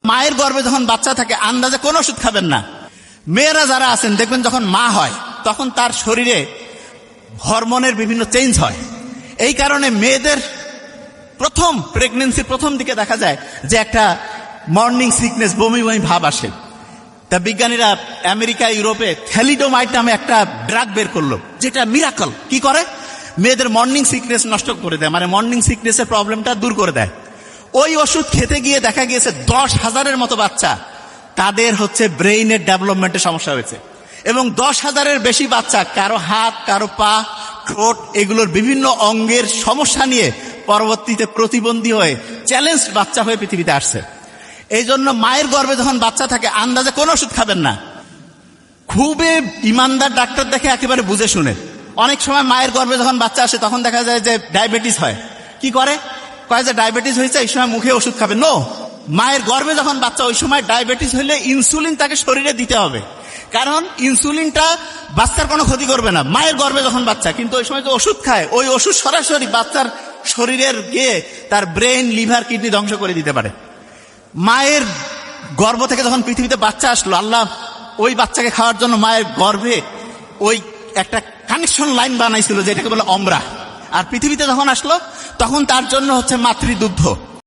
মায়ের গর্ভে যখন বাচ্চা থাকে আন্দাজে কোনো ওষুধ খাবেন না। মেয়েরা যারা আছেন দেখবেন যখন মা হয় তখন তার শরীরে হরমোনের বিভিন্ন চেঞ্জ হয়। এই কারণে মেয়েদের প্রথম প্রেগনেন্সির প্রথম দিকে দেখা যায় যে একটা মর্নিং সিকনেস, বমি বমি ভাব আসে। তা বিজ্ঞানীরা আমেরিকা ইউরোপে থ্যালিডোমাইড নামে একটা ড্রাগ বের করলো, যেটা মিরাকল। কি করে? মেয়েদের মর্নিং সিকনেস নষ্ট করে দেয়, মানে মর্নিং সিকনেসের প্রবলেমটা দূর করে দেয়। ওই ওষুধ খেতে গিয়ে দেখা গিয়েছে 10,000-এর মতো বাচ্চা তাদের ব্রেইনের ডেভেলপমেন্টের সমস্যা হয়েছে, এবং 10,000-এর বেশি বাচ্চা কারো হাত, কারো পা, ঠোঁট এগুলোর বিভিন্ন অঙ্গের সমস্যা নিয়ে পরবর্তীতে প্রতিবন্ধী হয়ে চ্যালেঞ্জ বাচ্চা হয়ে পৃথিবীতে আসছে। এই জন্য মায়ের গর্ভে যখন বাচ্চা থাকে আন্দাজে কোনো ওষুধ খাবেন না। খুবই ইমানদার ডাক্তার দেখে একেবারে বুঝে শুনে। অনেক সময় মায়ের গর্ভে যখন বাচ্চা আসে তখন দেখা যায় যে ডায়াবেটিস হয়। কি করে? কয় যে ডায়াবেটিস হয়েছে, এই সময় মুখে ওষুধ খাবে। নো, মায়ের গর্ভে যখন বাচ্চা, ওই সময় ডায়াবেটিস হলে ইনসুলিন তাকে শরীরে দিতে হবে, কারণ ইনসুলিনটা বাচ্চার কোনো ক্ষতি করবে না মায়ের গর্ভে যখন বাচ্চা। কিন্তু ওই সময় যে ওষুধ খায়, ওই ওষুধ সরাসরি বাচ্চার শরীরের গিয়ে তার ব্রেন, লিভার, কিডনি ধ্বংস করে দিতে পারে। মায়ের গর্ভ থেকে যখন পৃথিবীতে বাচ্চা আসলো, আল্লাহ ওই বাচ্চাকে খাওয়ার জন্য মায়ের গর্ভে ওই একটা কানেকশন লাইন বানাইছিল, যেটাকে বলে অমরা। আর পৃথিবীতে যখন আসলো তখন তার জন্য মাতৃদুগ্ধ।